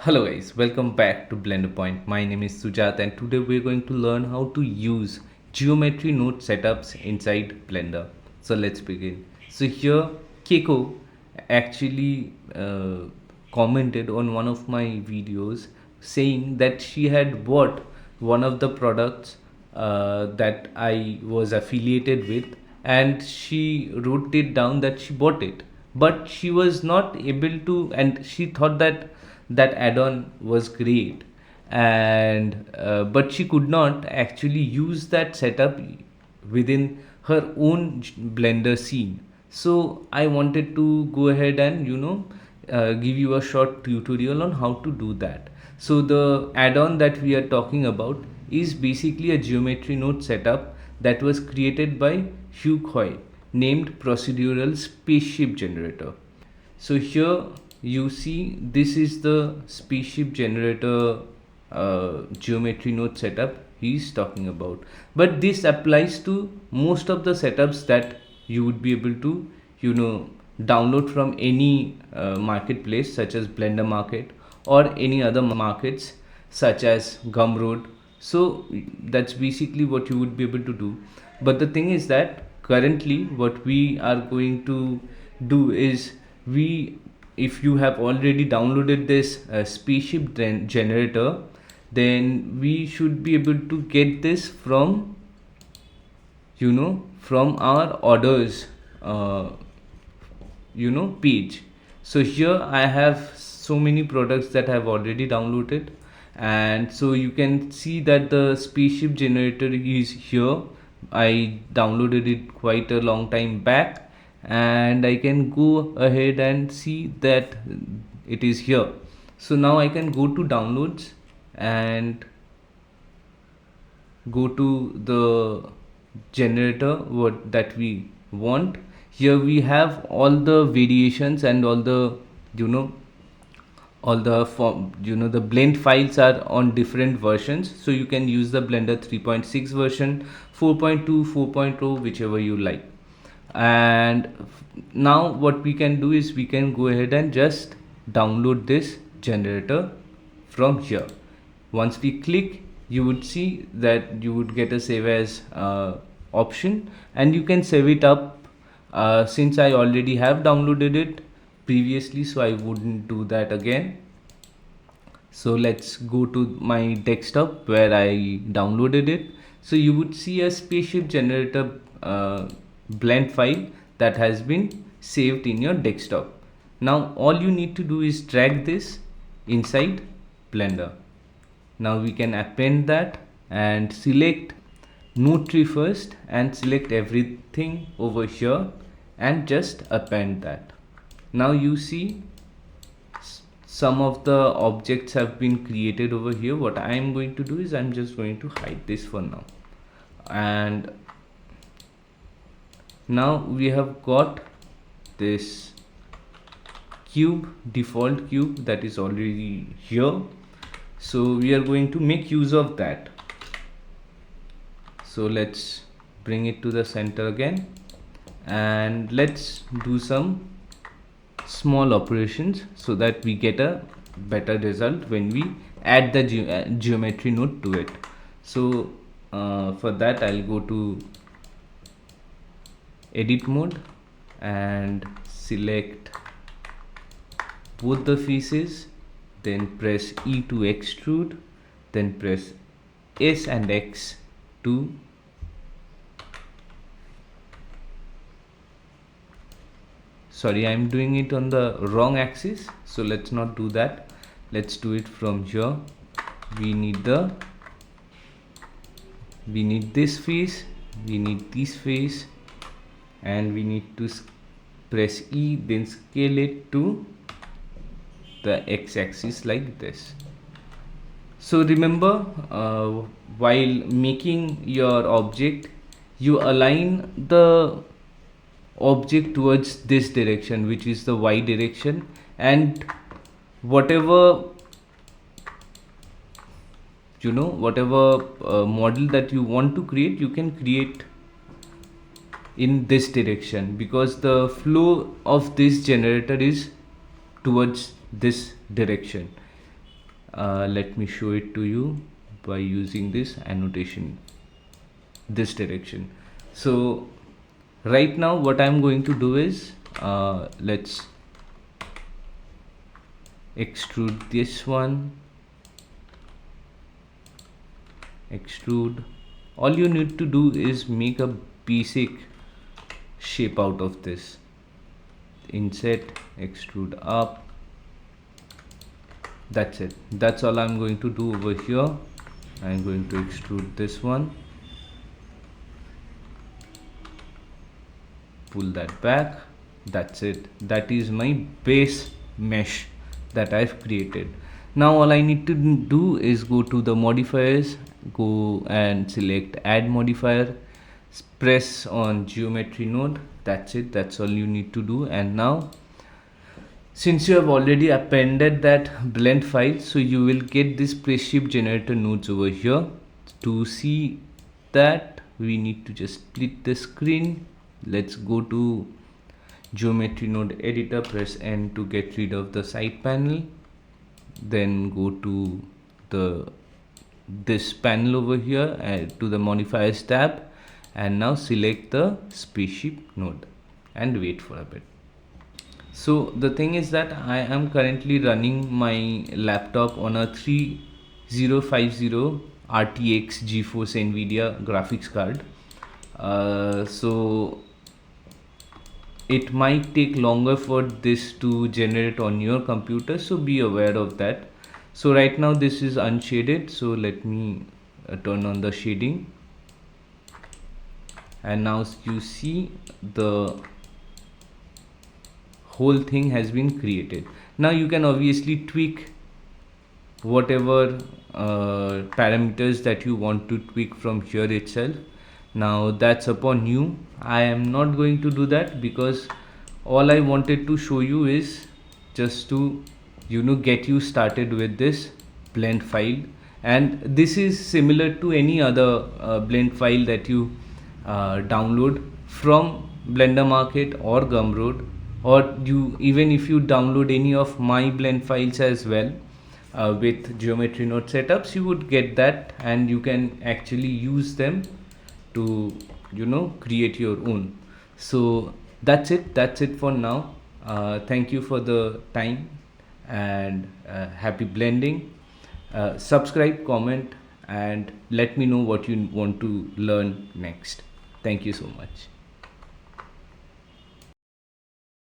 Hello guys, welcome back to Blender Point. My name is Sujat and today we're going to learn how to use geometry node setups inside Blender. So let's begin. So here Keiko actually commented on one of my videos saying that she had bought one of the products that I was affiliated with, and she wrote it down that she bought it, but she was not able to, and she thought that add-on was great, and but she could not actually use that setup within her own Blender scene. So I wanted to go ahead and give you a short tutorial on how to do that. So the add-on that we are talking about is basically a geometry node setup that was created by Hugh Hoy, named Procedural Spaceship Generator. So here you see this is the Spaceship Generator geometry node setup he's talking about, but this applies to most of the setups that you would be able to download from any marketplace such as Blender Market or any other markets such as Gumroad. So that's basically what you would be able to do. But the thing is that currently what we are going to do is, if you have already downloaded this Spaceship Generator, then we should be able to get this from from our orders page. So here I have so many products that I've already downloaded, and so you can see that the Spaceship Generator is here. I downloaded it quite a long time back, and I can go ahead and see that it is here. So now I can go to downloads and go to the generator that we want. Here we have all the variations and all the the blend files are on different versions, so you can use the Blender 3.6 version, 4.2, 4.0, whichever you like. And now what we can do is we can go ahead and just download this generator from here. Once we click, you would see that you would get a save as option, and you can save it up. Since I already have downloaded it previously, so I wouldn't do that again. So let's go to my desktop where I downloaded it. So you would see a Spaceship Generator blend file that has been saved in your desktop. Now all you need to do is drag this inside Blender. Now we can append that and select node tree first and select everything over here and just append that. Now you see some of the objects have been created over here. What I am going to do is I'm just going to hide this for now, and now we have got this cube, default cube, that is already here. So we are going to make use of that. So let's bring it to the center again, and let's do some small operations so that we get a better result when we add the geometry node to it. So for that I'll go to edit mode and select both the faces, then press E to extrude, then press S and X to I'm doing it on the wrong axis, so let's not do that. Let's do it from here. We need this face, we need this face, and we need to press E, then scale it to the x-axis like this. So remember, while making your object, you align the object towards this direction, which is the Y direction, and whatever model that you want to create, you can create in this direction, because the flow of this generator is towards this direction. Let me show it to you by using this annotation, this direction. So right now what I'm going to do is let's extrude this one, extrude. All you need to do is make a basic shape out of this. Inset, extrude up. That's it. That's all I'm going to do over here. I'm going to extrude this one, pull that back. That's it. That is my base mesh that I've created. Now all I need to do is go to the modifiers, go and select add modifier, press on geometry node. That's it. That's all you need to do. And now since you have already appended that blend file, so you will get this Spaceship Generator nodes over here. To see that, we need to just split the screen. Let's go to geometry node editor, press N to get rid of the side panel, then go to this panel over here, to the modifiers tab, and now select the spaceship node and wait for a bit. So the thing is that I am currently running my laptop on a 3050 RTX GeForce NVIDIA graphics card. So it might take longer for this to generate on your computer, so be aware of that. So right now this is unshaded, so let me turn on the shading, and now you see the whole thing has been created. Now you can obviously tweak whatever parameters that you want to tweak from here itself. Now that's upon you. I am not going to do that because all I wanted to show you is just to get you started with this blend file, and this is similar to any other blend file that you download from Blender Market or Gumroad, or even if you download any of my blend files as well with geometry node setups, you would get that, and you can actually use them to create your own. So that's it for now. Thank you for the time, and happy blending. Subscribe, comment, and let me know what you want to learn next. Thank you so much.